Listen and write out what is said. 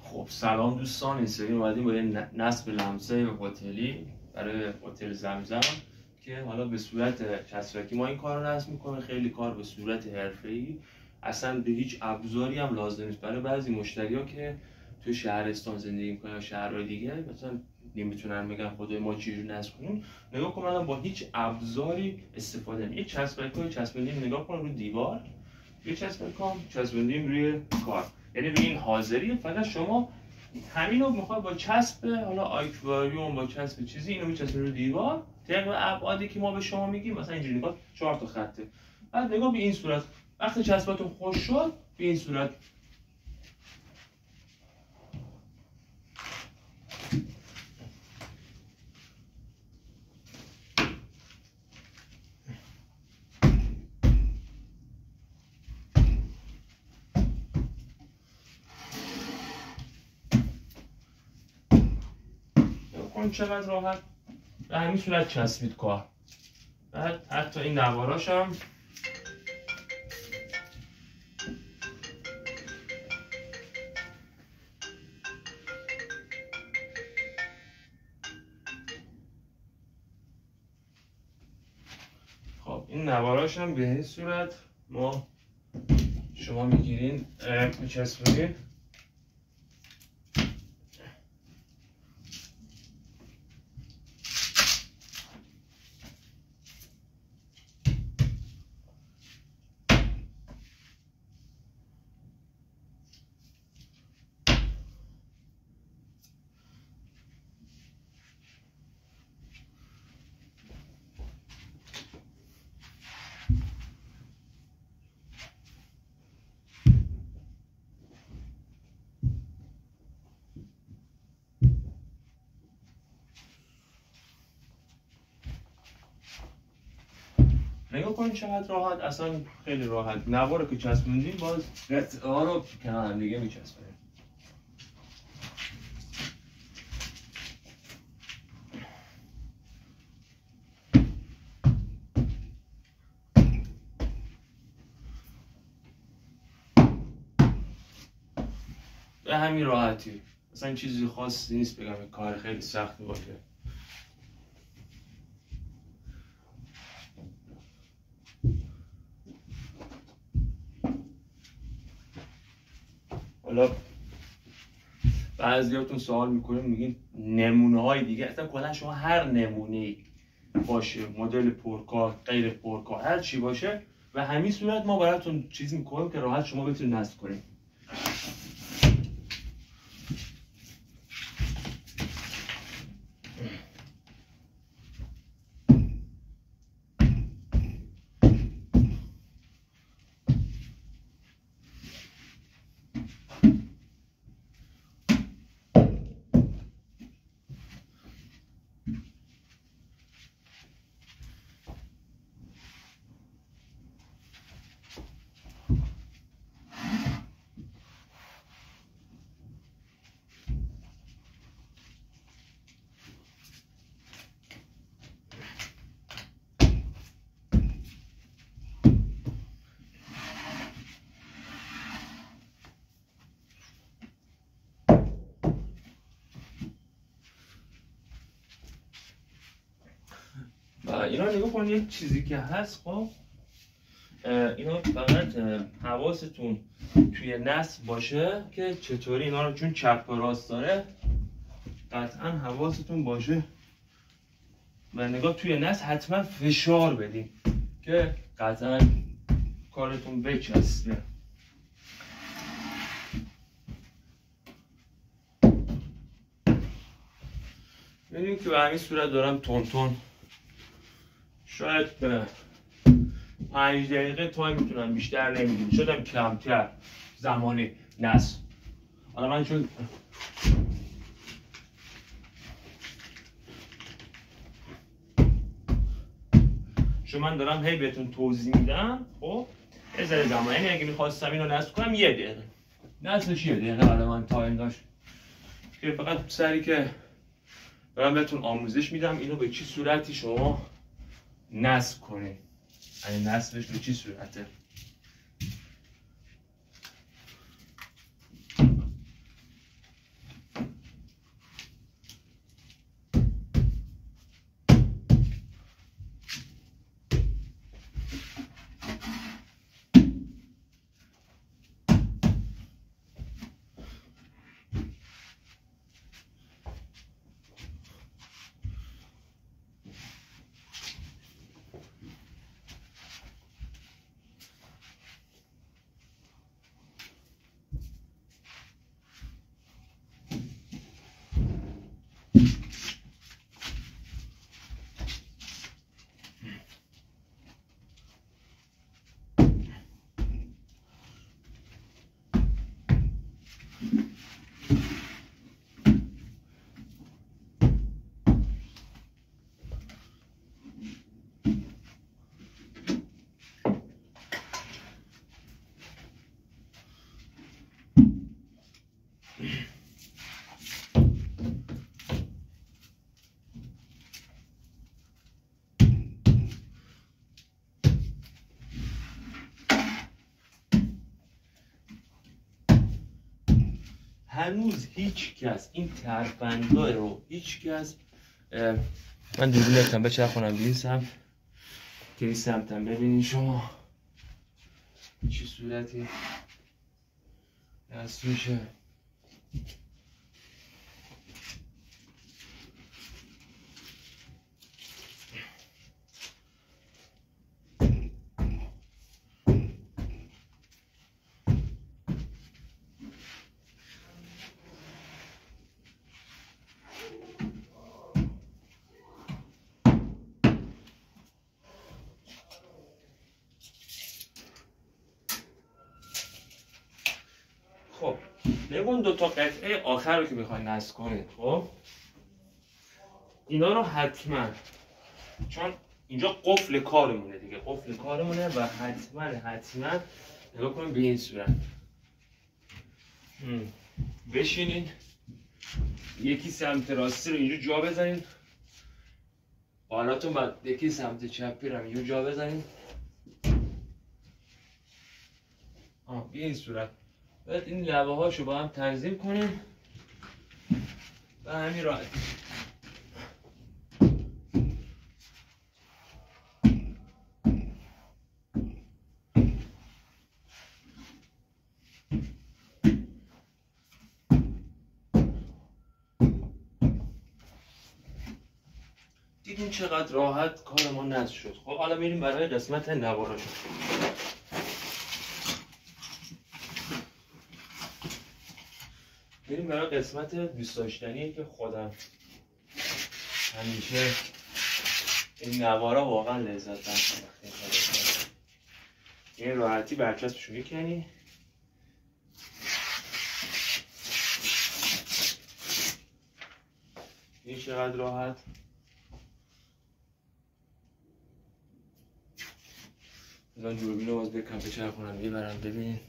خب سلام دوستان، این سری اومدیم با یه نصب لمسه هتلی برای هتل زمزم که حالا به صورت کسرکی ما این کار رو نصب میکنه. خیلی کار به صورت حرفه‌ای، اصلا به هیچ ابزاری هم لازم نیست. برای بعضی مشتری‌ها که تو شهرستان زندگی میکنن یا شهرهای دیگه مثلا نمیتونن بگن خدای ما چجوری نصب کنیم، نگاه کن من با هیچ ابزاری استفاده نمی‌کنم. یه چسبکی چسبوندیم نگاه کن رو دیوار، یه چسبوندیم روی کار، یعنی به این حاضریه. فقط شما همین رو میخواد با چسب حالا آکواریوم، با چسب چیزی اینو میچسبه رو دیوار طبق ابعادی که ما به شما میگیم. مثلا اینجوری نگاه 4 تا خطه، بعد نگاه به این صورت. وقتی چسباتون خوش شد به این صورت کن چقدر راحت به همین صورت چسبید کار. بعد حتی این نواراش هم خب این نواراش هم به این صورت ما شما میگیرین میچسبونین. نگاه کنید چقدر راحت، اصلا خیلی راحت. نوار رو که چسبوندیم باز قطعه ها رو کنار هم دیگه میچسبونیم. به همین راحتی، اصلا چیزی خاصی نیست بگم کار خیلی سختی باشه. حالا بعضیاتون سوال میکنین میگین نمونه های دیگه، اصلا کلا شما هر نمونه باشه، مدل پرکار غیر پرکار هر چی باشه و همین صورت ما براتون چیز میکنیم که راحت شما بتونید نصب کنید. اینا نگاه کنید یک چیزی که هست. خب اینا فقط حواستون توی نصب باشه که چطوری اینا رو، چون چپ و راست داره قطعا حواستون باشه و نگاه توی نصب حتما فشار بدین که قطعا کارتون بچسبه. ببینید که به همین صورت دارم تون تون شاید به 5 دقیقه تایم میتونم، بیشتر نمیدونم، شدم کمتر زمان نصب. حالا من چون من دارم هی بهتون توضیح میدم، خب یه ذره زمان، یعنی اگه میخواستم اینو نصب کنم 1 دقیقه نصبش 1 دقیقه برای من تایم داشت که فقط سری که دارم بهتون آموزش میدم اینو به چی صورتی شما نصب کنید، یعنی نصبش به چی صورته. هنوز هیچ کس این ترفندها رو هیچ کس من دوربین نکنم بچرخونم به این سمت که این سمتم ببینین شما چه صورتی دست میشه. خب نگون دو تا قطعه آخر رو که میخواین نصب کنید، خب اینا رو حتما، چون اینجا قفل کارمونه دیگه، قفل کارمونه و حتما نگاه کنید به این صورت بشینین، یکی سمت راستی رو اینجا جا بزنین، بالاتون بعد یکی سمت چپی رو اینجا جا بزنین به این صورت. باید این لبه هاشو با هم تنظیم کنیم و همین راحت. دیدین چقدر راحت کار ما نصب شد. خب حالا میریم برای قسمت نواراشو. بریم برای قسمت دوست داشتنیه که خودم همیشه این نوارا واقعا لذت بخشه. این راحتی برچسبشو میکنی، این چقدر راحت. الان دوربین رو باز بکنم بچرخونم میبرم ببینید.